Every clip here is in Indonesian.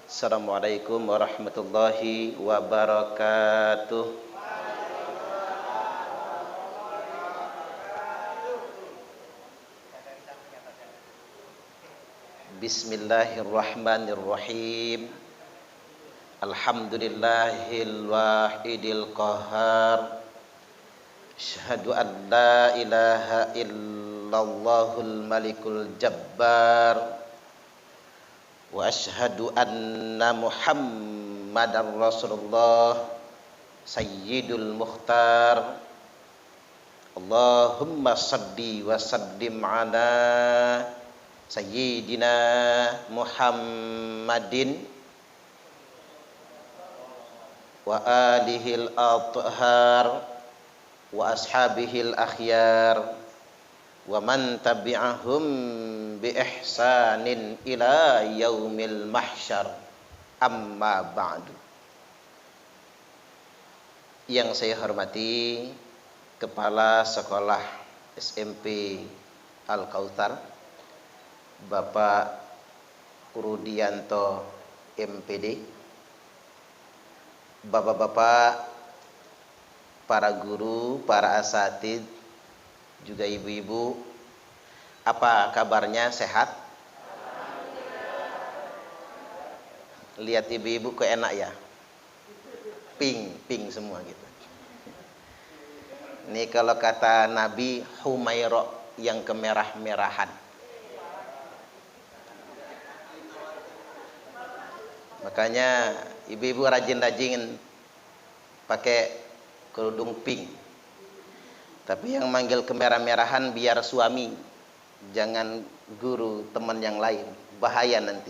Assalamualaikum warahmatullahi wabarakatuh. Bismillahirrahmanirrahim. Alhamdulillahil wahidil qahhar. Asyhadu an la ilaha illallahul malikul jabbar. Wa asyhadu anna Muhammadar Rasulullah Sayyidul Mukhtar. Allahumma salli wa sallim ala Sayyidina Muhammadin wa alihil athhar wa ashabihil akhyar wa man tabi'ahum bi ihsanin ila yaumil mahsyar. Amma ba'du. Yang saya hormati Kepala Sekolah SMP Al-Kautsar Bapak Rudianto MPD, bapak-bapak, para guru, para asatidz, juga ibu-ibu, apa kabarnya? Sehat? Lihat ibu-ibu kok enak ya, pink semua gitu. Ini kalau kata Nabi, Humaira yang kemerah-merahan. Makanya ibu-ibu rajin-rajin pakai kerudung pink. Tapi yang manggil kemerah-merahan biar suami, jangan guru, teman yang lain. Bahaya nanti.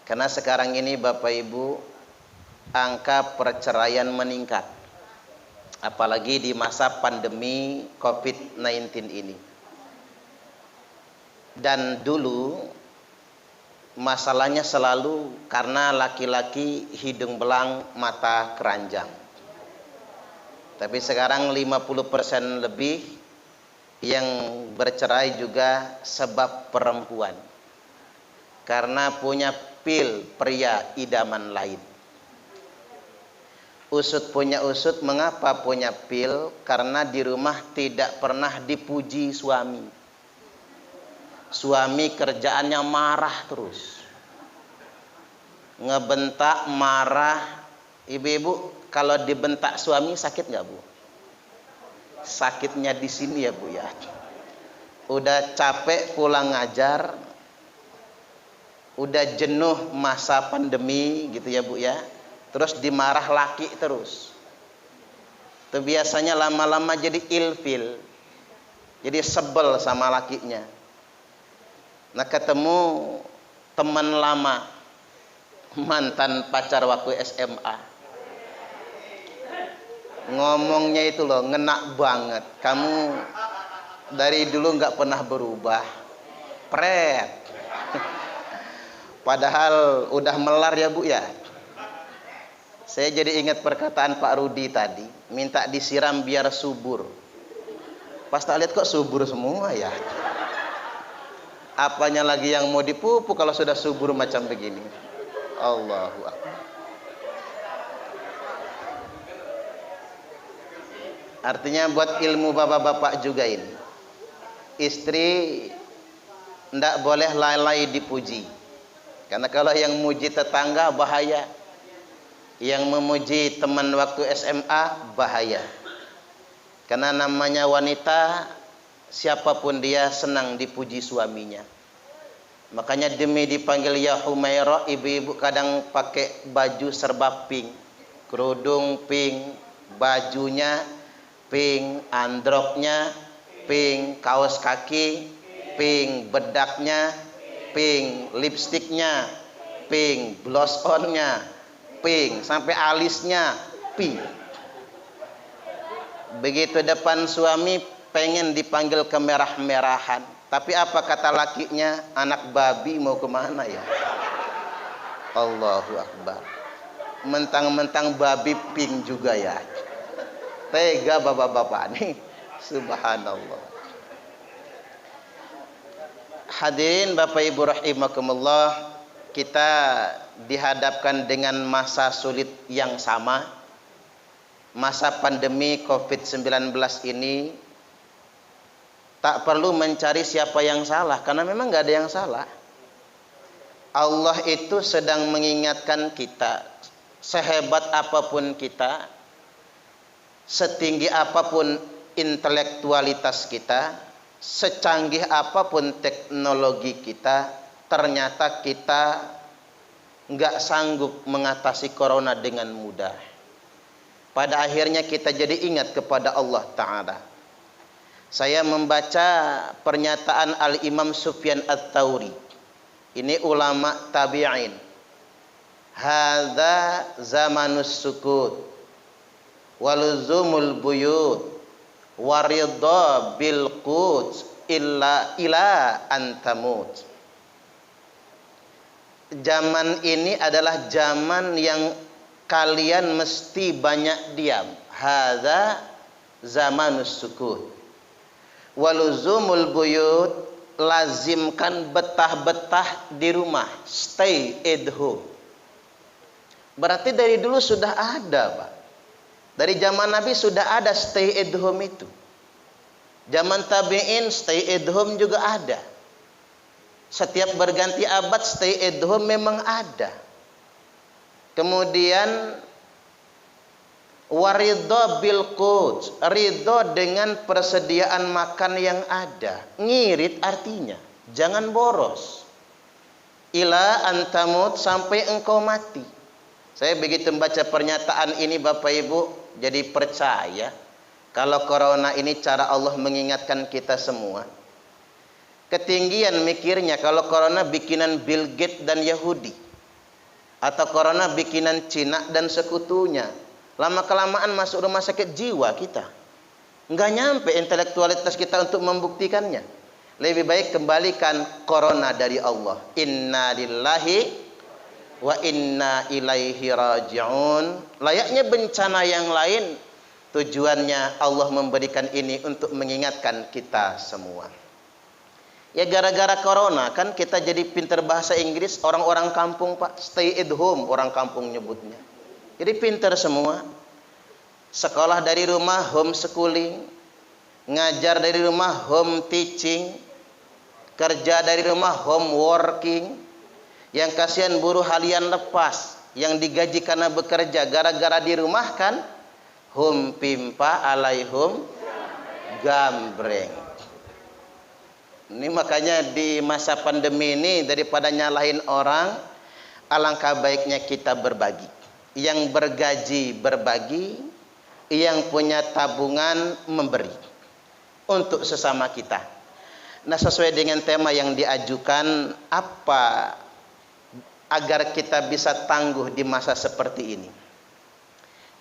Karena sekarang ini Bapak Ibu, angka perceraian meningkat. Apalagi di masa pandemi COVID-19 ini. Dan dulu masalahnya selalu karena laki-laki hidung belang mata keranjang. Tapi sekarang 50% lebih yang bercerai juga sebab perempuan. Karena punya pil pria idaman lain. Usut punya usut, mengapa punya pil? Karena di rumah tidak pernah dipuji suami. Suami kerjaannya marah terus. Ngebentak, marah. Ibu-ibu, kalau dibentak suami sakit nggak, Bu? Sakitnya di sini ya, Bu ya. Udah capek pulang ngajar, udah jenuh masa pandemi gitu ya, Bu ya. Terus dimarah laki terus. Itu biasanya lama-lama jadi ilfil. Jadi sebel sama lakinya. Nah, ketemu teman lama, mantan pacar waktu SMA. Ngomongnya itu loh, ngena banget. Kamu dari dulu nggak pernah berubah. Pret. Padahal udah melar ya, Bu ya. Saya jadi ingat perkataan Pak Rudi tadi, minta disiram biar subur. Pas tak lihat kok subur semua ya. Apanya lagi yang mau dipupuk kalau sudah subur macam begini? Allahu Akbar. Artinya buat ilmu bapak-bapak juga ini. Istri ndak boleh lalai dipuji. Karena kalau yang muji tetangga bahaya. Yang memuji teman waktu SMA bahaya. Karena namanya wanita, siapapun dia senang dipuji suaminya. Makanya demi dipanggil ya Humaira, ibu-ibu kadang pakai baju serba pink, kerudung pink, bajunya pink, androknya pink, kaos kaki pink, bedaknya pink, lipstiknya pink, blush onnya pink, sampai alisnya pink. Begitu depan suami pengen dipanggil kemerah-merahan. Tapi apa kata lakinya? Anak babi mau kemana ya? Allahu Akbar. Mentang-mentang babi pink juga ya. Tega bapak-bapak nih. Subhanallah. Hadirin Bapak Ibu rahimakumullah, kita dihadapkan dengan masa sulit yang sama. Masa pandemi COVID-19 ini tak perlu mencari siapa yang salah, karena memang nggak ada yang salah. Allah itu sedang mengingatkan kita, sehebat apapun kita, setinggi apapun intelektualitas kita, secanggih apapun teknologi kita, ternyata kita nggak sanggup mengatasi corona dengan mudah. Pada akhirnya kita jadi ingat kepada Allah Ta'ala. Saya membaca pernyataan Al-Imam Sufyan Ats-Tsauri. Ini ulama tabi'in. Hadza zamanus sukut waluzumul buyut waridha bil qut ila antamut. Zaman ini adalah zaman yang kalian mesti banyak diam. Hadza zamanus sukut waluzumul buyut, lazimkan betah-betah di rumah, stay at home. Berarti dari dulu sudah ada, Pak. Dari zaman Nabi sudah ada stay at home itu. Zaman tabi'in stay at home juga ada. Setiap berganti abad stay at home memang ada. Kemudian waridho bil qut, ridho dengan persediaan makan yang ada. Ngirit artinya jangan boros. Ila antamut, sampai engkau mati. Saya begitu membaca pernyataan ini Bapak Ibu, jadi percaya kalau corona ini cara Allah mengingatkan kita semua. Ketinggian mikirnya kalau corona bikinan Bill Gates dan Yahudi, atau corona bikinan Cina dan sekutunya. Lama-kelamaan masuk rumah sakit jiwa kita. Nggak nyampe intelektualitas kita untuk membuktikannya. Lebih baik kembalikan corona dari Allah. Inna lillahi wa inna ilaihi raji'un. Layaknya bencana yang lain, tujuannya Allah memberikan ini untuk mengingatkan kita semua. Ya gara-gara corona kan kita jadi pinter bahasa Inggris. Orang-orang kampung, Pak, stay at home orang kampung nyebutnya. Jadi pintar semua. Sekolah dari rumah, homeschooling. Ngajar dari rumah, home teaching. Kerja dari rumah, home working. Yang kasihan buruh harian lepas, yang digaji karena bekerja gara-gara di rumah kan, hum pimpa alaihum gambreng. Ini makanya di masa pandemi ini, daripada nyalahin orang, alangkah baiknya kita berbagi. Yang bergaji berbagi, yang punya tabungan memberi untuk sesama kita. Nah, sesuai dengan tema yang diajukan, apa agar kita bisa tangguh di masa seperti ini?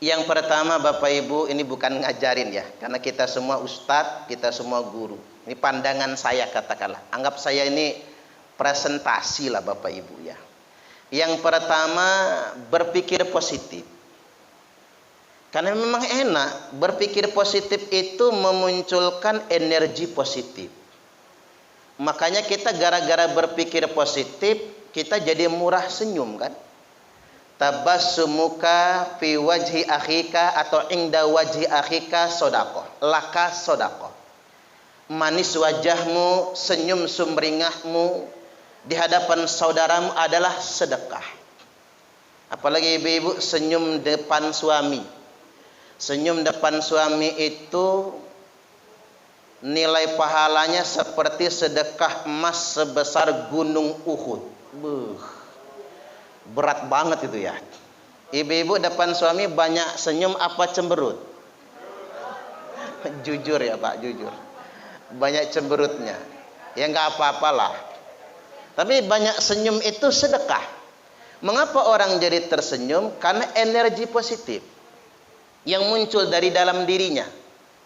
Yang pertama Bapak Ibu, ini bukan ngajarin ya, karena kita semua ustadz, kita semua guru. Ini pandangan saya katakanlah. Anggap saya ini presentasi lah Bapak Ibu ya. Yang pertama, berpikir positif. Karena memang enak, berpikir positif itu memunculkan energi positif. Makanya kita gara-gara berpikir positif, kita jadi murah senyum kan. Tabassumuka fi wajhi akhika atau inda wajhi akhika sodaqoh, laka sodaqoh. Manis wajahmu, senyum sumringahmu di hadapan saudaramu adalah sedekah. Apalagi ibu-ibu senyum depan suami. Senyum depan suami itu nilai pahalanya seperti sedekah emas sebesar gunung Uhud. Berat banget itu ya. Ibu-ibu depan suami banyak senyum apa cemberut? Jujur ya Pak, jujur. Banyak cemberutnya. Ya nggak apa-apalah. Tapi banyak senyum itu sedekah. Mengapa orang jadi tersenyum? Karena energi positif yang muncul dari dalam dirinya.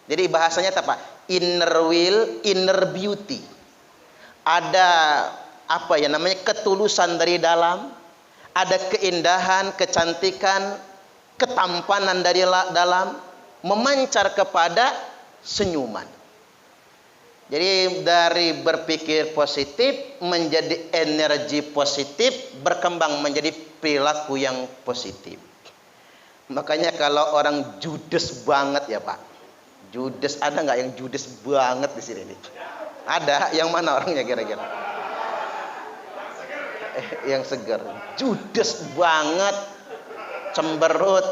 Jadi bahasanya apa? Inner will, inner beauty. Ada apa ya namanya, ketulusan dari dalam. Ada keindahan, kecantikan, ketampanan dari dalam memancar kepada senyuman. Jadi dari berpikir positif menjadi energi positif, berkembang menjadi perilaku yang positif. Makanya kalau orang judes banget ya Pak, judes, ada nggak yang judes banget di sini nih? Ada, yang mana orangnya kira-kira? Yang seger, judes banget, cemberut,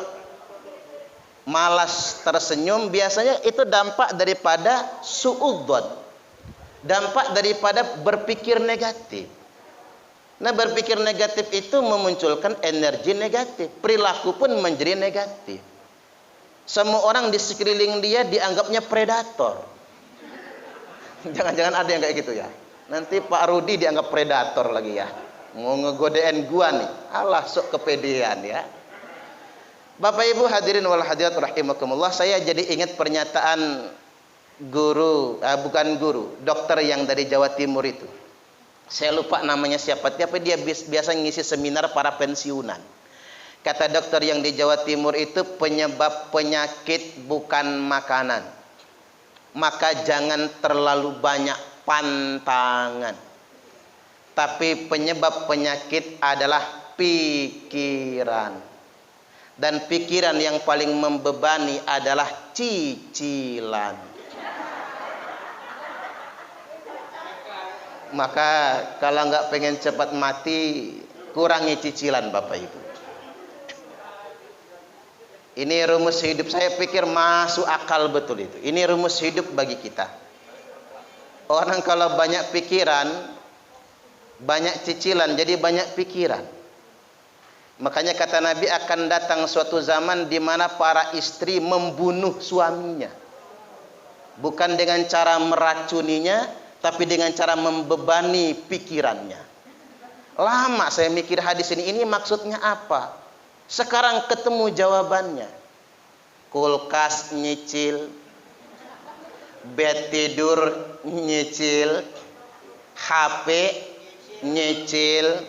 malas tersenyum, biasanya itu dampak daripada suudzon, dampak daripada berpikir negatif. Nah, berpikir negatif itu memunculkan energi negatif, perilaku pun menjadi negatif. Semua orang di sekeliling dia dianggapnya predator. Jangan-jangan ada yang kayak gitu ya. Nanti Pak Rudi dianggap predator lagi ya, mau ngegodain gua nih. Alah, sok kepedean ya. Bapak Ibu hadirin wal hadirat rahimakumullah, saya jadi ingat pernyataan dokter yang dari Jawa Timur itu. Saya lupa namanya siapa, tapi dia biasa ngisi seminar para pensiunan. Kata dokter yang di Jawa Timur itu, penyebab penyakit bukan makanan. Maka jangan terlalu banyak pantangan. Tapi penyebab penyakit adalah pikiran. Dan pikiran yang paling membebani adalah cicilan. Maka kalau nggak pengen cepat mati, kurangi cicilan Bapak Ibu. Ini rumus hidup, saya pikir masuk akal betul itu. Ini rumus hidup bagi kita. Orang kalau banyak pikiran, banyak cicilan, jadi banyak pikiran. Makanya kata Nabi, akan datang suatu zaman di mana para istri membunuh suaminya. Bukan dengan cara meracuninya, tapi dengan cara membebani pikirannya. Lama saya mikir hadis ini maksudnya apa? Sekarang ketemu jawabannya. Kulkas nyicil, bed tidur nyicil, HP nyicil,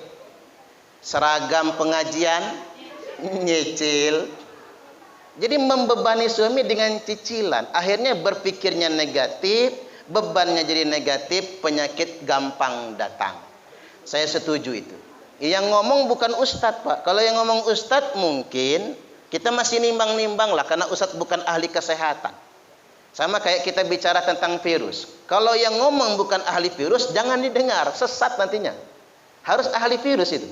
seragam pengajian nyicil. Jadi membebani suami dengan cicilan, akhirnya berpikirnya negatif, bebannya jadi negatif, penyakit gampang datang. Saya setuju itu. Yang ngomong bukan ustadz Pak. Kalau yang ngomong ustadz mungkin kita masih nimbang-nimbang lah, karena ustadz bukan ahli kesehatan. Sama kayak kita bicara tentang virus. Kalau yang ngomong bukan ahli virus, jangan didengar, sesat nantinya. Harus ahli virus itu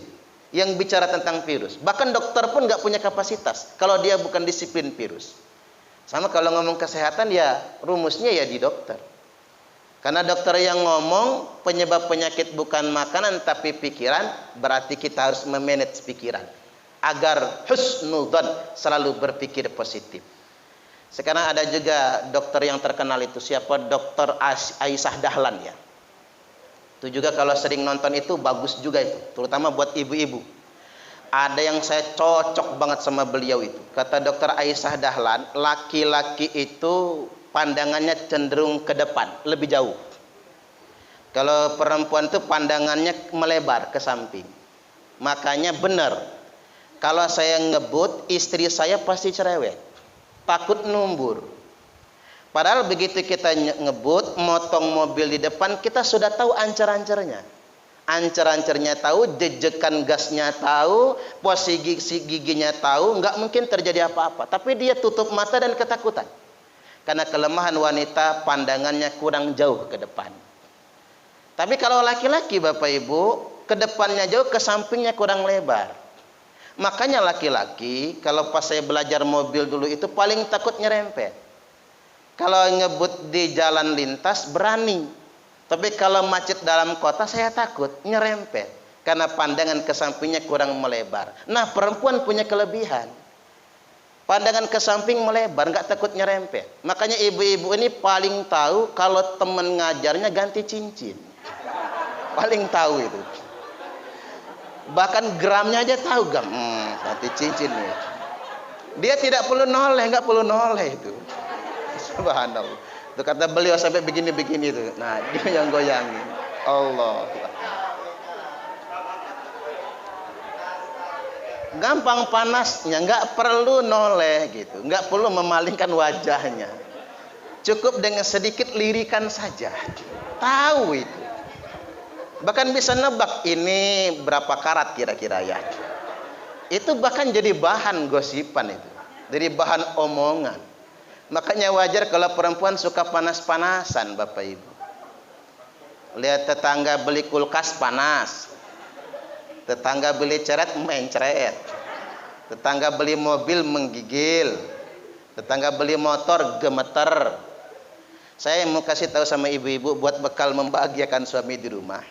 yang bicara tentang virus. Bahkan dokter pun nggak punya kapasitas kalau dia bukan disiplin virus. Sama kalau ngomong kesehatan, ya rumusnya ya di dokter. Karena dokter yang ngomong penyebab penyakit bukan makanan tapi pikiran, berarti kita harus memanage pikiran agar husnudzon, selalu berpikir positif. Sekarang ada juga dokter yang terkenal itu, siapa? Dokter Aisyah Dahlan ya. Itu juga kalau sering nonton itu bagus juga itu, terutama buat ibu-ibu. Ada yang saya cocok banget sama beliau itu. Kata dokter Aisyah Dahlan, laki-laki itu pandangannya cenderung ke depan, lebih jauh. Kalau perempuan itu pandangannya melebar ke samping. Makanya benar, kalau saya ngebut, istri saya pasti cerewet, takut numbur. Padahal begitu kita ngebut, motong mobil di depan, kita sudah tahu ancer-ancernya. Ancer-ancernya tahu, jejekan gasnya tahu, posisi giginya tahu, nggak mungkin terjadi apa-apa. Tapi dia tutup mata dan ketakutan. Karena kelemahan wanita, pandangannya kurang jauh ke depan. Tapi kalau laki-laki Bapak Ibu, ke depannya jauh, ke sampingnya kurang lebar. Makanya laki-laki, kalau pas saya belajar mobil dulu itu paling takut nyerempet. Kalau ngebut di jalan lintas berani. Tapi kalau macet dalam kota saya takut nyerempet. Karena pandangan ke sampingnya kurang melebar. Nah, perempuan punya kelebihan. Pandangan ke samping melebar, nggak takut nyerempet. Makanya ibu-ibu ini paling tahu kalau teman ngajarnya ganti cincin. Paling tahu itu. Bahkan gramnya aja tahu gam. Ganti cincin nih. Dia tidak perlu noleh, nggak perlu noleh itu. Subhanallah. Itu kata beliau sampai begini-begini itu. Nah, dia yang goyangin. Allah. Gampang panasnya, nggak perlu noleh gitu, nggak perlu memalingkan wajahnya. Cukup dengan sedikit lirikan saja. Tahu itu. Bahkan bisa nebak ini berapa karat kira-kira ya. Itu bahkan jadi bahan gosipan itu. Jadi bahan omongan. Makanya wajar kalau perempuan suka panas-panasan, Bapak Ibu. Lihat tetangga beli kulkas panas. Tetangga beli ceret mencret. Tetangga beli mobil menggigil. Tetangga beli motor gemeter. Saya mau kasih tahu sama ibu-ibu buat bekal membahagiakan suami di rumah.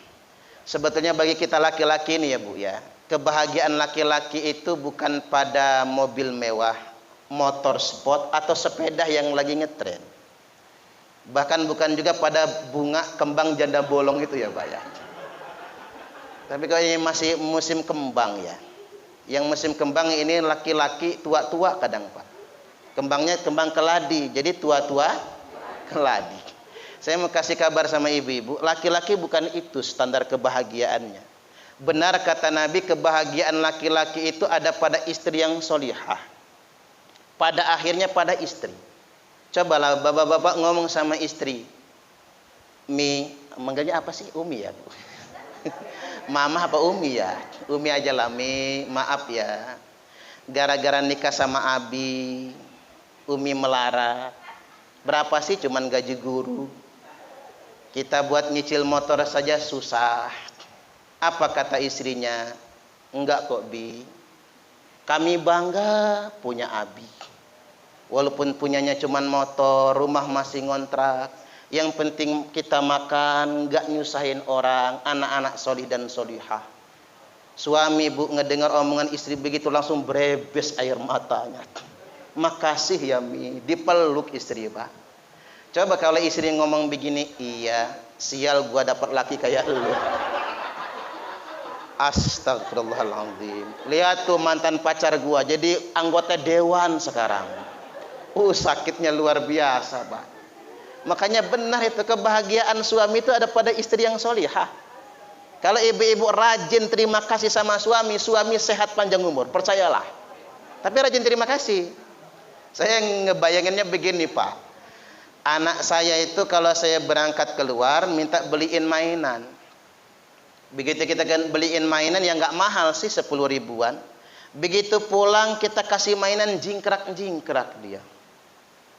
Sebetulnya bagi kita laki-laki ini ya Bu ya, kebahagiaan laki-laki itu bukan pada mobil mewah, motor sport atau sepeda yang lagi ngetren. Bahkan bukan juga pada bunga kembang janda bolong itu ya Pak ya. Tapi kalau ini masih musim kembang ya. Yang musim kembang ini laki-laki tua-tua kadang Pak. Kembangnya kembang keladi, jadi tua-tua keladi. Saya mau kasih kabar sama ibu-ibu, laki-laki bukan itu standar kebahagiaannya. Benar kata Nabi, kebahagiaan laki-laki itu ada pada istri yang solihah. Pada akhirnya pada istri. Cobalah bapak-bapak ngomong sama istri. Manggilnya apa sih? Umi ya Bu? Mama apa Umi ya? Umi aja lah Mi, maaf ya. Gara-gara nikah sama Abi, Umi melarat. Berapa sih cuman gaji guru? Kita buat nyicil motor saja susah. Apa kata istrinya? Enggak kok Bi. Kami bangga punya Abi. Walaupun punyanya cuman motor, rumah masih ngontrak. Yang penting kita makan, enggak nyusahin orang, anak-anak solih dan solihah. Suami Bu ngedengar omongan istri begitu langsung berebes air matanya. Makasih ya Mi, dipeluk istri Pak. Coba kalau istri ngomong begini, iya, sial gua dapat laki kayak lu. Astagfirullahaladzim. Lihat tuh mantan pacar gua jadi anggota dewan sekarang. Sakitnya luar biasa Pak. Makanya benar itu kebahagiaan suami itu ada pada istri yang solihah. Kalau ibu-ibu rajin terima kasih sama suami, suami sehat panjang umur, percayalah. Tapi rajin terima kasih. Saya ngebayanginnya begini Pak. Anak saya itu kalau saya berangkat keluar minta beliin mainan. Begitu kita kan beliin mainan yang nggak mahal sih 10 ribuan. Begitu pulang kita kasih mainan jingkrak-jingkrak dia.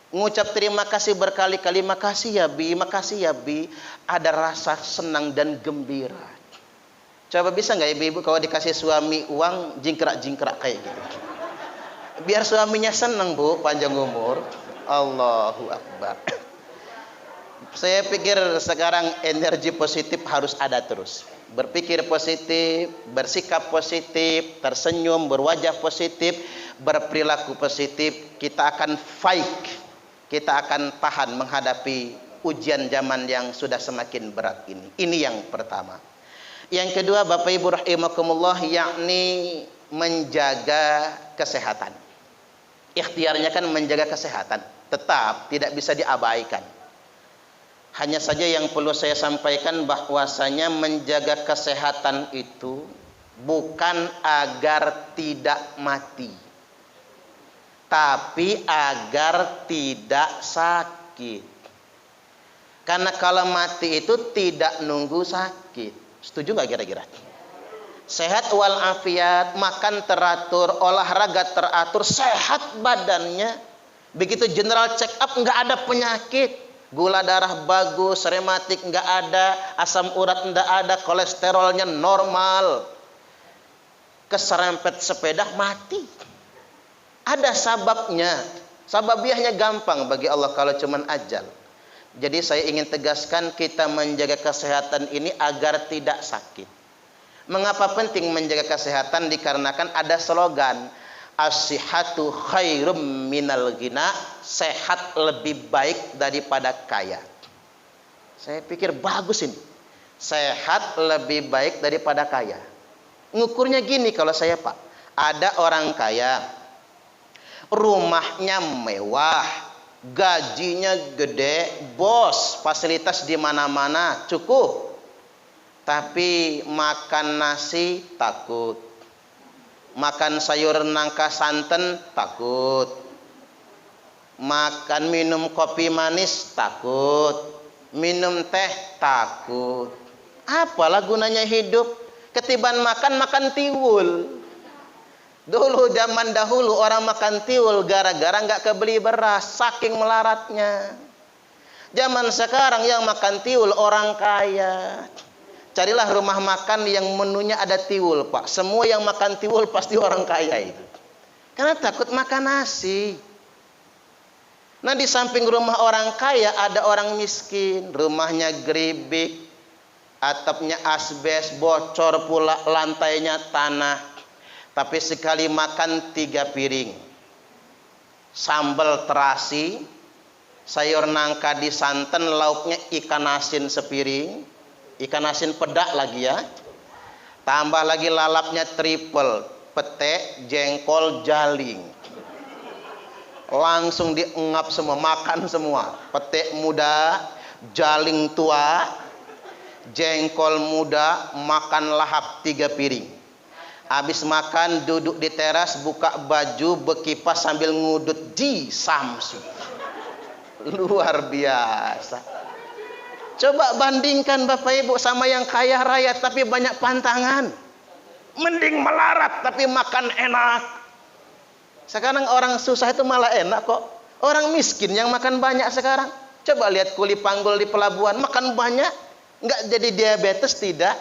Ngucap terima kasih berkali-kali, makasih ya Bi, makasih ya Bi. Ada rasa senang dan gembira. Coba bisa nggak ibu-ibu kalau dikasih suami uang jingkrak-jingkrak kayak gitu. Biar suaminya senang Bu, panjang umur. Allahu Akbar. Saya pikir sekarang energi positif harus ada terus. Berpikir positif, bersikap positif, tersenyum, berwajah positif, berperilaku positif. Kita akan fight, kita akan tahan menghadapi ujian zaman yang sudah semakin berat ini. Ini yang pertama. Yang kedua Bapak Ibu rahimakumullah, yakni menjaga kesehatan. Ikhtiarnya kan menjaga kesehatan, tetap tidak bisa diabaikan. Hanya saja yang perlu saya sampaikan bahwasanya menjaga kesehatan itu bukan agar tidak mati, tapi agar tidak sakit. Karena kalau mati itu tidak nunggu sakit. Setuju nggak kira-kira? Sehat walafiat, makan teratur, olahraga teratur, sehat badannya. Begitu general check up nggak ada penyakit, gula darah bagus, rematik nggak ada, asam urat nggak ada, kolesterolnya normal. Keserempet sepeda mati. Ada sababnya. Sababiahnya gampang bagi Allah kalau cuman ajal. Jadi saya ingin tegaskan kita menjaga kesehatan ini agar tidak sakit. Mengapa penting menjaga kesehatan? Dikarenakan ada slogan as-sihhatu khairum minal ghina, sehat lebih baik daripada kaya. Saya pikir bagus ini. Sehat lebih baik daripada kaya. Ngukurnya gini kalau saya Pak. Ada orang kaya, rumahnya mewah, gajinya gede, bos, fasilitas di mana-mana cukup. Tapi makan nasi takut, makan sayur nangka santen takut, Makan minum kopi manis takut, minum teh takut. Apalah gunanya hidup? Ketiban makan tiwul. Dulu zaman dahulu orang makan tiwul gara-gara nggak kebeli beras, saking melaratnya. Zaman sekarang yang makan tiwul orang kaya. Carilah rumah makan yang menunya ada tiwul, Pak. Semua yang makan tiwul pasti orang kaya itu. Karena takut makan nasi. Nah, di samping rumah orang kaya ada orang miskin, rumahnya geribik, atapnya asbes, bocor pula lantainya tanah. Tapi sekali makan 3 piring. Sambal terasi, sayur nangka di santan, lauknya ikan asin sepiring, ikan asin pedak lagi ya. Tambah lagi lalapnya triple, pete, jengkol, jaling. Langsung diengap semua, makan semua. Pete muda, jaling tua, jengkol muda, makan lahap 3 piring. Habis makan duduk di teras, buka baju, berkipas sambil ngudut di Samsu. Luar biasa. Coba bandingkan Bapak Ibu sama yang kaya raya tapi banyak pantangan. Mending melarat tapi makan enak. Sekarang orang susah itu malah enak kok. Orang miskin yang makan banyak sekarang. Coba lihat kuli panggul di pelabuhan, makan banyak, nggak jadi diabetes tidak.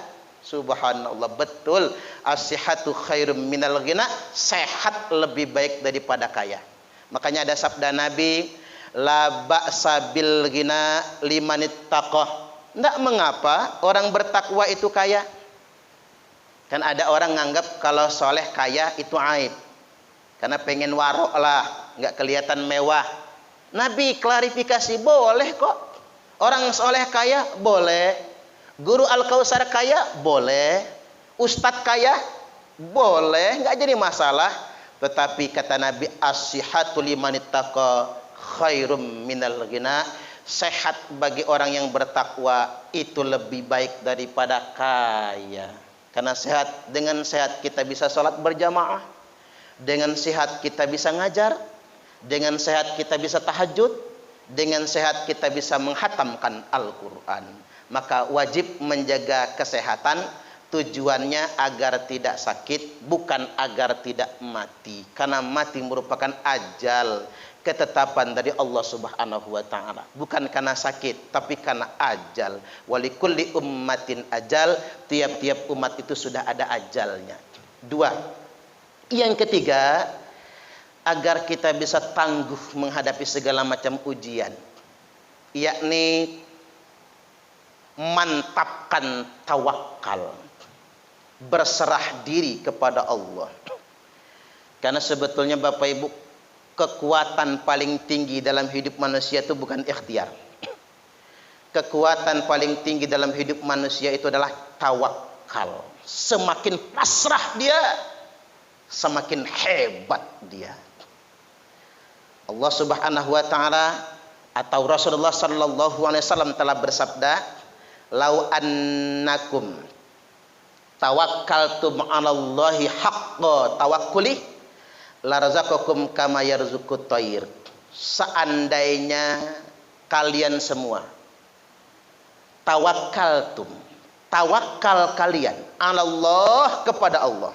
Subhanallah, betul. As-sihhatu khairum minal ghina. Sehat lebih baik daripada kaya. Makanya ada sabda Nabi, la ba'sa bil ghina liman ittaqah. Enggak mengapa orang bertakwa itu kaya. Kan ada orang nganggap kalau soleh kaya itu aib. Karena pengen warok lah, nggak kelihatan mewah. Nabi klarifikasi, boleh kok. Orang soleh kaya, boleh. Guru Al-Kausar kaya, boleh. Ustadz kaya, boleh. Nggak jadi masalah. Tetapi kata Nabi, as-sihhatu liman ittaqa khairum minal ghina. Sehat bagi orang yang bertakwa itu lebih baik daripada kaya. Karena sehat, dengan sehat kita bisa sholat berjamaah. Dengan sehat kita bisa ngajar, dengan sehat kita bisa tahajud, dengan sehat kita bisa menghatamkan Al-Quran. Maka wajib menjaga kesehatan, tujuannya agar tidak sakit, bukan agar tidak mati. Karena mati merupakan ajal, ketetapan dari Allah Subhanahu wa Ta'ala. Bukan karena sakit, tapi karena ajal. Walikulli ummatin ajal, tiap-tiap umat itu sudah ada ajalnya. 2. Yang ketiga, agar kita bisa tangguh menghadapi segala macam ujian, yakni mantapkan tawakal, berserah diri kepada Allah. Karena sebetulnya Bapak Ibu, kekuatan paling tinggi dalam hidup manusia itu bukan ikhtiar. Kekuatan paling tinggi dalam hidup manusia itu adalah tawakal. Semakin pasrah dia, semakin hebat dia. Allah Subhanahu wa Ta'ala atau Rasulullah sallallahu alaihi wasallam telah bersabda, "Lau annakum tawakkaltum 'alallahi haqqa tawakkuli la razaqakum kama yarzuqut thair." Seandainya kalian semua tawakkaltum, tawakal kalian 'alallah, kepada Allah,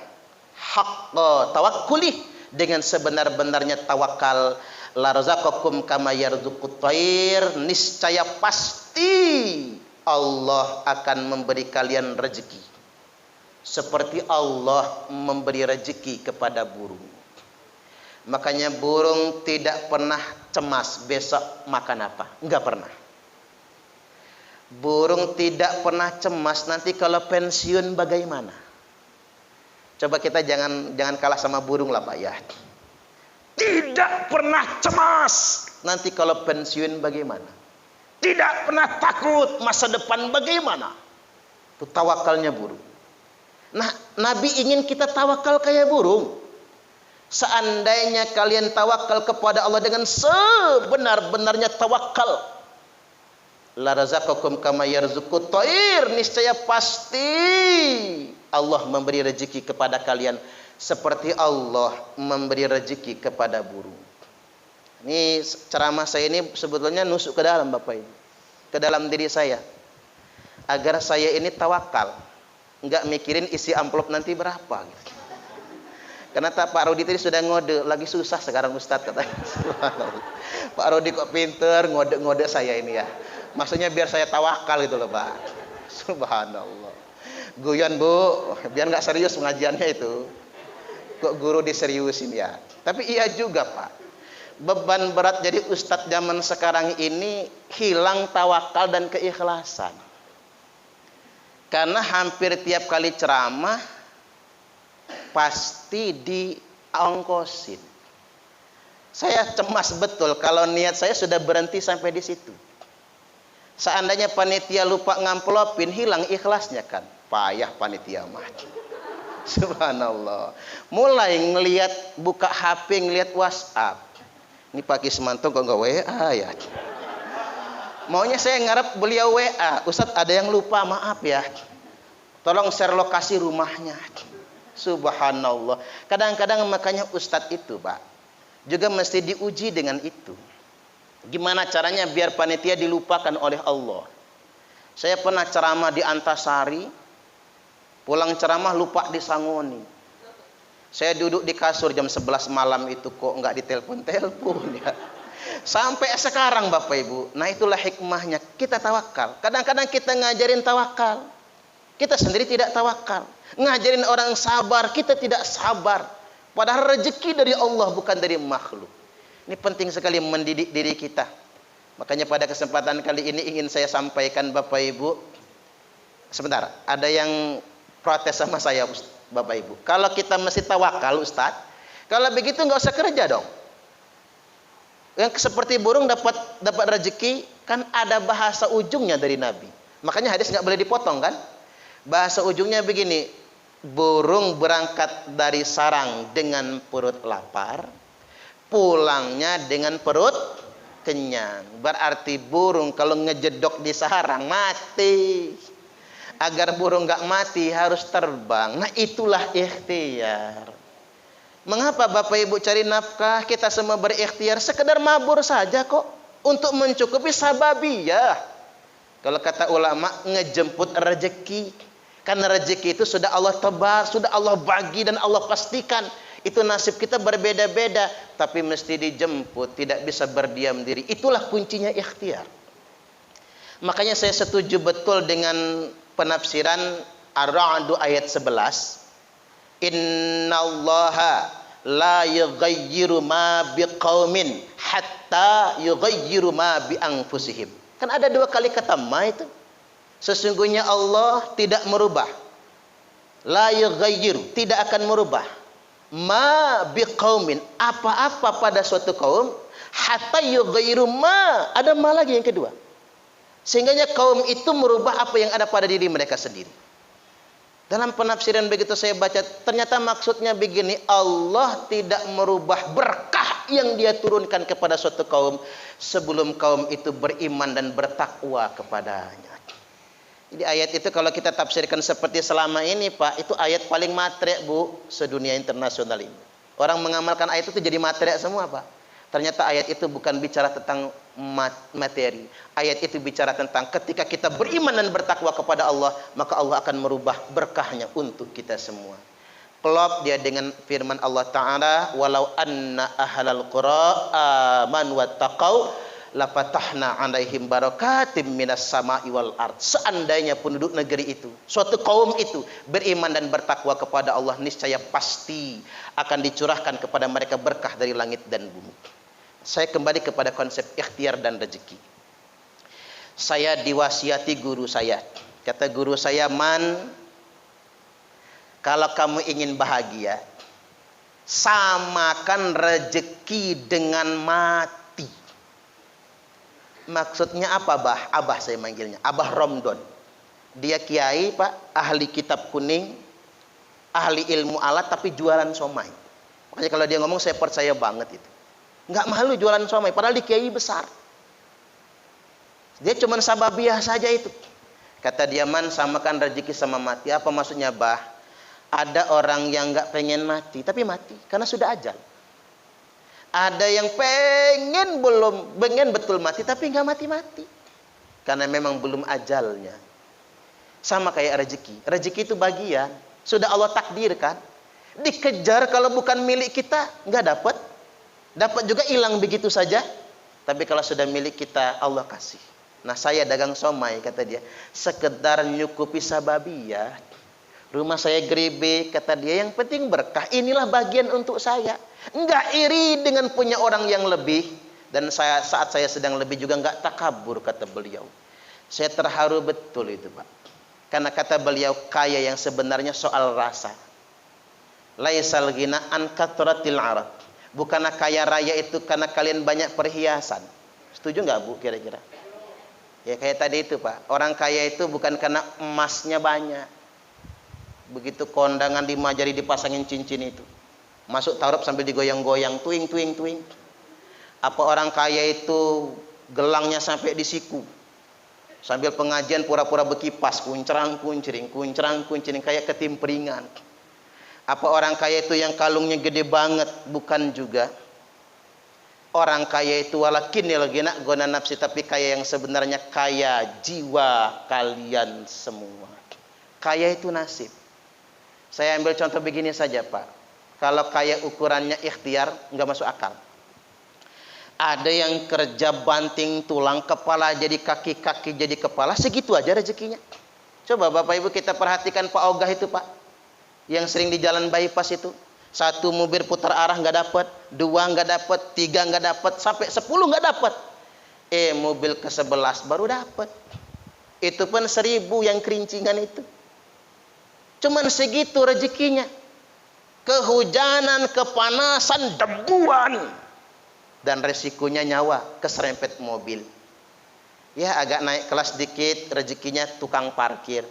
haqqa tawakkuli, dengan sebenar-benarnya tawakal, la razaqakum kama yarzuqut thair, niscaya pasti Allah akan memberi kalian rezeki seperti Allah memberi rezeki kepada burung. Makanya burung tidak pernah cemas besok makan apa, enggak pernah. Burung tidak pernah cemas nanti kalau pensiun bagaimana. Coba kita jangan kalah sama burung lah Pak ya. Tidak pernah cemas nanti kalau pensiun bagaimana. Tidak pernah takut masa depan bagaimana. Itu tawakalnya burung. Nah, Nabi ingin kita tawakal kayak burung. Seandainya kalian tawakal kepada Allah dengan sebenar-benarnya tawakal, la razaqakum kama yarzuqut thair, niscaya pasti Allah memberi rezeki kepada kalian seperti Allah memberi rezeki kepada burung. Ini ceramah saya ini sebetulnya nusuk ke dalam Bapak Ibu, ke dalam diri saya, agar saya ini tawakal, nggak mikirin isi amplop nanti berapa gitu. Karena Pak Rudi tadi sudah ngode, lagi susah sekarang Ustadz katanya. Pak Rudi kok pinter ngode-ngode saya ini ya. Maksudnya biar saya tawakal gitu loh Pak. Subhanallah. Guyon Bu, biar nggak serius pengajiannya itu. Kok guru diseriusin ya. Tapi iya juga Pak. Beban berat jadi Ustadz zaman sekarang ini hilang tawakal dan keikhlasan. Karena hampir tiap kali ceramah pasti diongkosin. Saya cemas betul kalau niat saya sudah berhenti sampai di situ. Seandainya panitia lupa ngamplopin, hilang ikhlasnya kan. Payah panitia mah. Subhanallah. Mulai ngelihat buka HP, ngelihat WhatsApp. Ini Pak Kismanto kok nggak WA ya? Maunya saya ngarep beliau WA. Ustadz ada yang lupa, maaf ya. Tolong share lokasi rumahnya. Subhanallah. Kadang-kadang makanya Ustadz itu Pak, juga mesti diuji dengan itu. Gimana caranya biar panitia dilupakan oleh Allah. Saya pernah ceramah di Antasari, pulang ceramah lupa di Sangoni. Saya duduk di kasur jam 11 malam itu kok nggak ditelepon-telepon ya. Sampai sekarang Bapak Ibu. Nah itulah hikmahnya kita tawakal. Kadang-kadang kita ngajarin tawakal, kita sendiri tidak tawakal. Ngajarin orang sabar, kita tidak sabar. Padahal rezeki dari Allah bukan dari makhluk. Ini penting sekali mendidik diri kita. Makanya pada kesempatan kali ini ingin saya sampaikan Bapak Ibu. Sebentar, ada yang protes sama saya Bapak Ibu. Kalau kita mesti tawakal Ustadz, kalau begitu nggak usah kerja dong. Yang seperti burung dapat rezeki, kan ada bahasa ujungnya dari Nabi. Makanya hadis nggak boleh dipotong kan? Bahasa ujungnya begini, burung berangkat dari sarang dengan perut lapar, pulangnya dengan perut kenyang. Berarti burung kalau ngejedok di sarang mati. Agar burung nggak mati harus terbang. Nah itulah ikhtiar. Mengapa Bapak Ibu cari nafkah? Kita semua berikhtiar sekedar mabur saja kok, untuk mencukupi sababiyah. Kalau kata ulama, ngejemput rezeki. Karena rezeki itu sudah Allah tebar, sudah Allah bagi dan Allah pastikan. Itu nasib kita berbeda-beda, tapi mesti dijemput, tidak bisa berdiam diri. Itulah kuncinya ikhtiar. Makanya saya setuju betul dengan penafsiran Ar-Ra'd ayat 11. Innallaha la yughayyiru ma biqaumin hatta yughayyiru ma bi anfusihim. Kan ada dua kali kata ma itu. Sesungguhnya Allah tidak merubah. La yughayyiru, tidak akan merubah. Ma biqaumin, apa-apa pada suatu kaum, hatta yughayyiru ma, ada ma lagi yang kedua. Sehingganya kaum itu merubah apa yang ada pada diri mereka sendiri. Dalam penafsiran begitu saya baca, ternyata maksudnya begini, Allah tidak merubah berkah yang dia turunkan kepada suatu kaum sebelum kaum itu beriman dan bertakwa kepadanya. Jadi ayat itu kalau kita tafsirkan seperti selama ini Pak, itu ayat paling matre Bu, sedunia internasional ini. Orang mengamalkan ayat itu jadi matre semua Pak. Ternyata ayat itu bukan bicara tentang materi. Ayat itu bicara tentang ketika kita beriman dan bertakwa kepada Allah, maka Allah akan merubah berkahnya untuk kita semua. Klop dia dengan firman Allah Ta'ala, walau anna ahlal qura amanu wattaqau lafatahna alaihim barakatim minas sama'i wal ard. Seandainya penduduk negeri itu, suatu kaum itu beriman dan bertakwa kepada Allah, niscaya pasti akan dicurahkan kepada mereka berkah dari langit dan bumi. Saya kembali kepada konsep ikhtiar dan rezeki. Saya diwasiati guru saya. Kata guru saya, Man, kalau kamu ingin bahagia, samakan rezeki dengan mati. Maksudnya apa Bah? Abah saya manggilnya, Abah Romdon. Dia kiai Pak, ahli kitab kuning, ahli ilmu alat, tapi jualan somai. Makanya kalau dia ngomong saya percaya banget itu. Nggak malu jualan somai, padahal di kiai besar. Dia cuma sababiah saja itu. Kata dia, Man, samakan rezeki sama mati. Apa maksudnya Bah? Ada orang yang nggak pengen mati, tapi mati karena sudah ajal. Ada yang pengen betul mati tapi nggak mati-mati. Karena memang belum ajalnya. Sama kayak rezeki. Rezeki itu bagian. Sudah Allah takdirkan. Dikejar kalau bukan milik kita, nggak dapat. Dapat juga hilang begitu saja. Tapi kalau sudah milik kita, Allah kasih. Nah, saya dagang somai, kata dia. Sekedar nyukupi sababiyah. Rumah saya gerebe, kata dia. Yang penting berkah. Inilah bagian untuk saya. Nggak iri dengan punya orang yang lebih. Dan saat saya sedang lebih juga nggak takabur, kata beliau. Saya terharu betul itu, Pak. Karena kata beliau, kaya yang sebenarnya soal rasa. Laisal ghina an kathratil arad. Bukanlah kaya raya itu karena kalian banyak perhiasan. Setuju nggak, Bu, kira-kira? Ya kayak tadi itu, Pak. Orang kaya itu bukan karena emasnya banyak. Begitu kondangan di Majari dipasangin cincin itu. Masuk tarup sambil digoyang-goyang, tuing, tuing, tuing. Apa orang kaya itu gelangnya sampai di siku. Sambil pengajian pura-pura berkipas, kuncrang kuncring kayak ketimpringan. Apa orang kaya itu yang kalungnya gede banget? Bukan juga. Orang kaya itu walakinil ghina ghina nafsi, tapi kaya yang sebenarnya kaya jiwa kalian semua. Kaya itu nasib. Saya ambil contoh begini saja, Pak. Kalau kaya ukurannya ikhtiar, nggak masuk akal. Ada yang kerja banting tulang, kepala jadi kaki, kaki jadi kepala, segitu aja rezekinya. Coba Bapak Ibu kita perhatikan Pak Ogah itu, Pak. Yang sering di jalan bypass itu. 1 mobil putar arah nggak dapat, 2 nggak dapat, 3 nggak dapat, sampai 10 nggak dapat. Mobil ke-11 baru dapat. Itu pun 1000 yang kerincingan itu. Cuman segitu rezekinya. Kehujanan, kepanasan, debuan. Dan resikonya nyawa, keserempet mobil. Ya agak naik kelas dikit, rezekinya tukang parkir.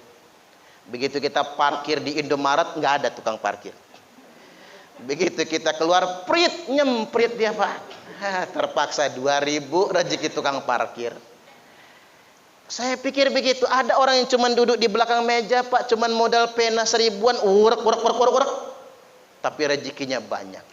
Begitu kita parkir di Indomaret, nggak ada tukang parkir. Begitu kita keluar, prit, nyemprit dia, Pak. Terpaksa 2000 rezeki tukang parkir. Saya pikir begitu, ada orang yang cuma duduk di belakang meja, Pak, cuma modal pena 1000-an, urek. Tapi rezekinya banyak.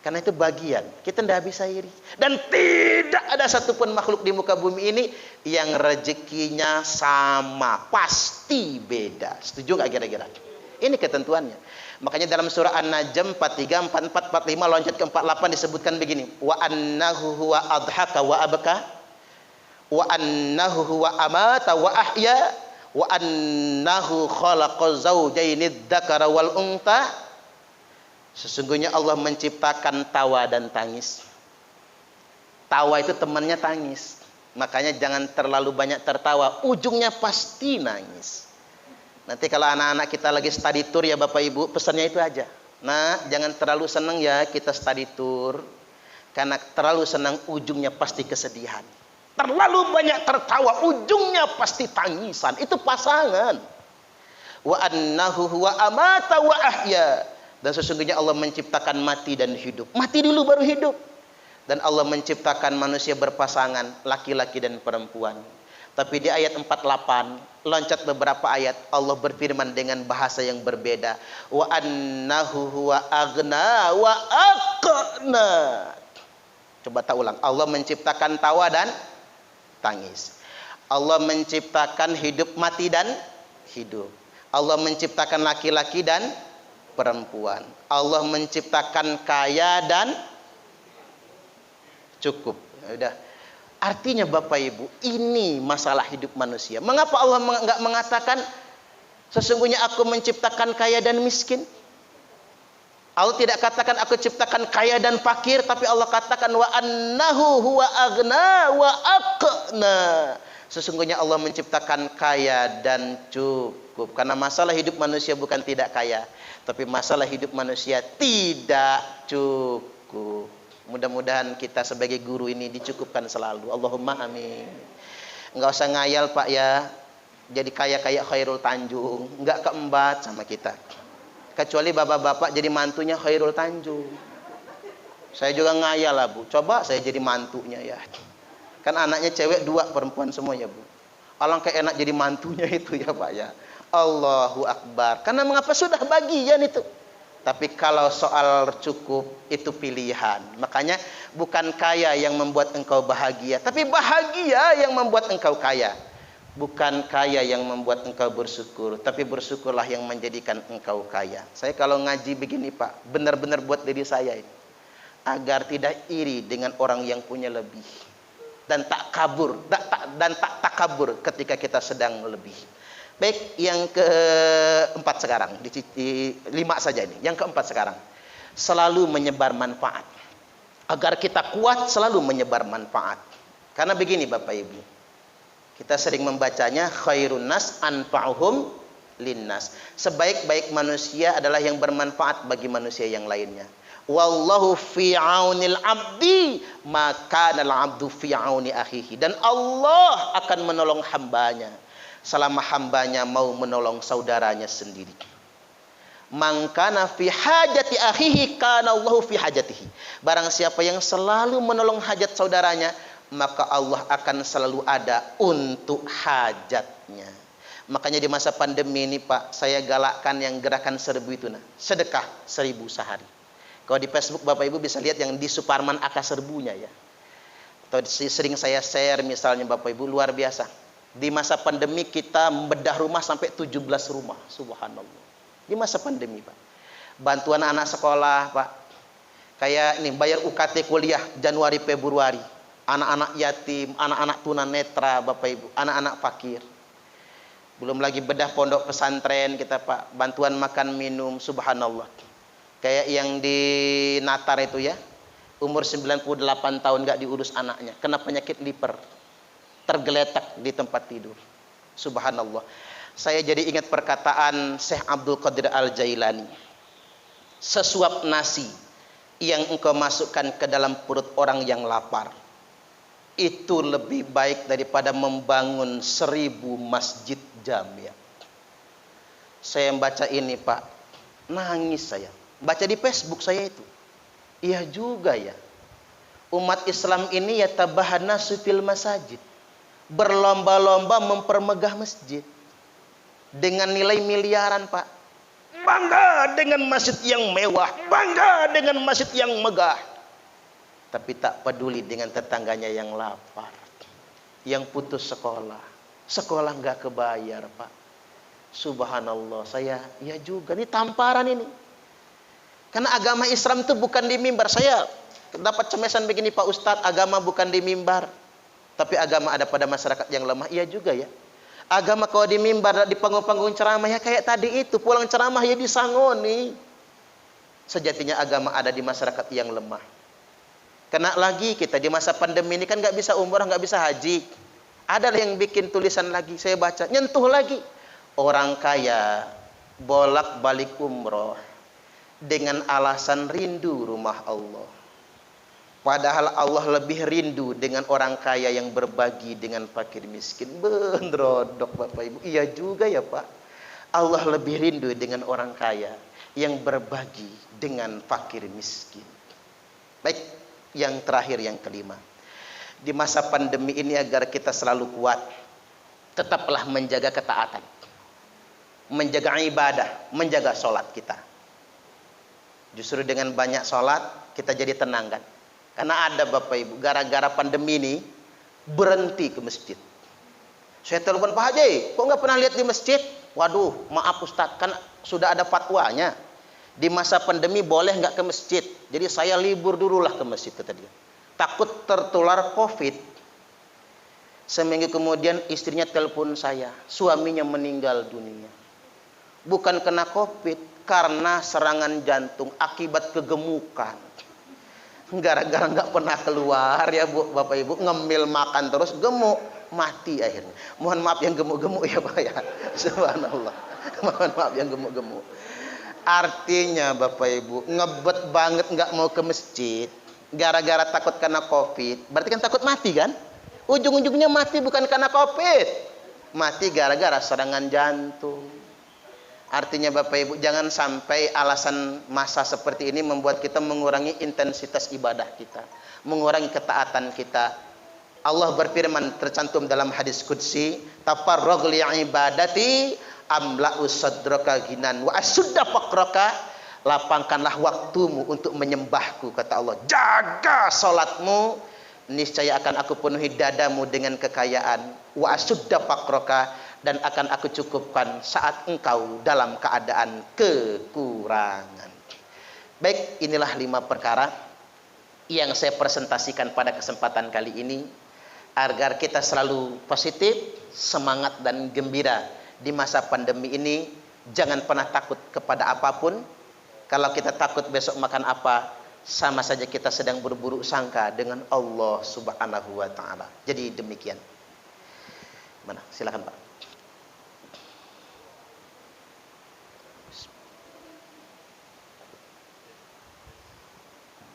Karena itu bagian, kita tidak bisa iri. Dan tidak ada satupun makhluk di muka bumi ini yang rezekinya sama, pasti beda. Setuju nggak kira-kira? Ini ketentuannya. Makanya dalam surah An-Najm 43, 44, 45 loncat ke 48 disebutkan begini. Wa annahu huwa adhaka wa abka, wa annahu huwa amata wa ahya, wa annahu khalaqa zawjaini dzakara wal untha. Sesungguhnya Allah menciptakan tawa dan tangis. Tawa itu temannya tangis. Makanya jangan terlalu banyak tertawa. Ujungnya pasti nangis. Nanti kalau anak-anak kita lagi study tour ya Bapak Ibu, pesannya itu aja. Nah, jangan terlalu senang ya kita study tour. Karena terlalu senang ujungnya pasti kesedihan. Terlalu banyak tertawa, ujungnya pasti tangisan. Itu pasangan. Wa annahu huwa amata wa ahya. Dan sesungguhnya Allah menciptakan mati dan hidup. Mati dulu baru hidup. Dan Allah menciptakan manusia berpasangan, laki-laki dan perempuan. Tapi di ayat 48, loncat beberapa ayat, Allah berfirman dengan bahasa yang berbeda. Wa annahu huwa aghna wa aqna. Coba tak ulang. Allah menciptakan tawa dan tangis. Allah menciptakan hidup, mati dan hidup. Allah menciptakan laki-laki dan perempuan. Allah menciptakan kaya dan cukup. Udah. Artinya Bapak Ibu, ini masalah hidup manusia. Mengapa Allah enggak mengatakan sesungguhnya aku menciptakan kaya dan miskin? Allah tidak katakan aku ciptakan kaya dan fakir, tapi Allah katakan wa annahu huwa aghna wa aqna. Sesungguhnya Allah menciptakan kaya dan cukup. Karena masalah hidup manusia bukan tidak kaya, tapi masalah hidup manusia tidak cukup. Mudah-mudahan kita sebagai guru ini dicukupkan selalu. Allahumma amin. Enggak usah ngayal Pak ya. Jadi kaya kayak Khairul Tanjung, enggak keembat sama kita. Kecuali bapak-bapak jadi mantunya Khairul Tanjung. Saya juga ngayal lah Bu. Coba saya jadi mantunya ya. Kan anaknya cewek 2, perempuan semua ya Bu. Alangkah enak jadi mantunya itu ya Pak ya. Allahu Akbar. Karena mengapa sudah bagian itu. Tapi kalau soal cukup itu pilihan. Makanya bukan kaya yang membuat engkau bahagia, tapi bahagia yang membuat engkau kaya. Bukan kaya yang membuat engkau bersyukur, tapi bersyukurlah yang menjadikan engkau kaya. Saya kalau ngaji begini Pak, benar-benar buat diri saya ini, agar tidak iri dengan orang yang punya lebih, dan tak takabur ketika kita sedang lebih. Baik, yang keempat sekarang, di 5 saja ini. Yang keempat sekarang, selalu menyebar manfaat. Agar kita kuat, selalu menyebar manfaat. Karena begini Bapak Ibu, kita sering membacanya, khairun nas anfa'uhum linnas. Sebaik-baik manusia adalah yang bermanfaat bagi manusia yang lainnya. Wallahu fi aunil abdi maka al abdu fi auni akhihi. Dan Allah akan menolong hambanya selama hambanya mau menolong saudaranya sendiri. Man kana fi hajati akhihi kana Allahu fi hajatihi. Barang siapa yang selalu menolong hajat saudaranya, maka Allah akan selalu ada untuk hajatnya. Makanya di masa pandemi ini Pak, saya galakkan yang gerakan 1000 itu, nah, sedekah 1000 sehari. Kalau di Facebook Bapak Ibu bisa lihat yang di Suparman AK 1000-nya ya. Atau sering saya share misalnya Bapak Ibu, luar biasa. Di masa pandemi kita membedah rumah sampai 17 rumah, subhanallah. Di masa pandemi Pak. Bantuan anak sekolah Pak. Kayak ini bayar UKT kuliah Januari Februari. Anak-anak yatim, anak-anak tunanetra Bapak Ibu, anak-anak fakir. Belum lagi bedah pondok pesantren kita Pak, bantuan makan minum, subhanallah. Kayak yang di Natar itu ya, umur 98 tahun nggak diurus anaknya, kena penyakit liver, tergeletak di tempat tidur. Subhanallah. Saya jadi ingat perkataan Syekh Abdul Qadir Al-Jailani. Sesuap nasi yang engkau masukkan ke dalam perut orang yang lapar, itu lebih baik daripada membangun 1000 masjid jamiah. Saya membaca ini Pak, nangis saya. Baca di Facebook saya itu. Iya juga ya. Umat Islam ini ya tabahana sufil masajid. Berlomba-lomba mempermegah masjid. Dengan nilai miliaran Pak. Bangga dengan masjid yang mewah. Bangga dengan masjid yang megah. Tapi tak peduli dengan tetangganya yang lapar, yang putus sekolah, sekolah nggak kebayar Pak. Subhanallah, saya ya juga ini tamparan ini. Karena agama Islam itu bukan di mimbar. Saya dapat cemesan begini Pak Ustadz, agama bukan di mimbar, tapi agama ada pada masyarakat yang lemah. Iya juga ya. Agama kalau di mimbar, di panggung-panggung ceramah ya kayak tadi itu, pulang ceramah ya disangoni. Sejatinya agama ada di masyarakat yang lemah. Kena lagi kita di masa pandemi ini kan nggak bisa umrah, nggak bisa haji. Ada yang bikin tulisan lagi, saya baca, nyentuh lagi. Orang kaya bolak-balik umroh dengan alasan rindu rumah Allah. Padahal Allah lebih rindu dengan orang kaya yang berbagi dengan fakir miskin. Bendrodok Bapak Ibu. Iya juga ya Pak. Allah lebih rindu dengan orang kaya yang berbagi dengan fakir miskin. Baik. Yang terakhir, yang kelima, di masa pandemi ini agar kita selalu kuat, tetaplah menjaga ketaatan, menjaga ibadah, menjaga sholat kita. Justru dengan banyak sholat kita jadi tenang kan. Karena ada Bapak Ibu, gara-gara pandemi ini berhenti ke masjid. Saya telepon Pak Haji, kok nggak pernah lihat di masjid? Waduh, maaf Ustadz, kan sudah ada fatwanya. Di masa pandemi boleh nggak ke masjid. Jadi saya libur dululah ke masjid kata dia. Takut tertular COVID. Seminggu kemudian istrinya telepon saya. Suaminya meninggal dunia. Bukan kena COVID, karena serangan jantung akibat kegemukan. Gara-gara nggak pernah keluar ya Bu, Bapak Ibu, ngemil makan terus gemuk, mati akhirnya. Mohon maaf yang gemuk-gemuk ya Pak ya. Subhanallah. Mohon maaf yang gemuk-gemuk. Artinya Bapak Ibu ngebet banget nggak mau ke masjid gara-gara takut kena COVID, berarti kan takut mati kan? Ujung-ujungnya mati bukan karena COVID, mati gara-gara serangan jantung. Artinya Bapak Ibu jangan sampai alasan masa seperti ini membuat kita mengurangi intensitas ibadah kita, mengurangi ketaatan kita. Allah berfirman tercantum dalam hadis qudsi, tafarragh li ibadati amla'u sadraka ghinan wa asudda faqraka lapangkanlah waktumu untuk menyembahku, kata Allah. Jaga salatmu, niscaya akan aku penuhi dadamu dengan kekayaan. Wa asudda faqraka, dan akan aku cukupkan saat engkau dalam keadaan kekurangan. Baik, inilah 5 perkara yang saya presentasikan pada kesempatan kali ini, agar kita selalu positif, semangat dan gembira di masa pandemi ini. Jangan pernah takut kepada apapun. Kalau kita takut besok makan apa, sama saja kita sedang berburuk sangka dengan Allah Subhanahu wa taala. Jadi demikian. Mana? Silakan Pak.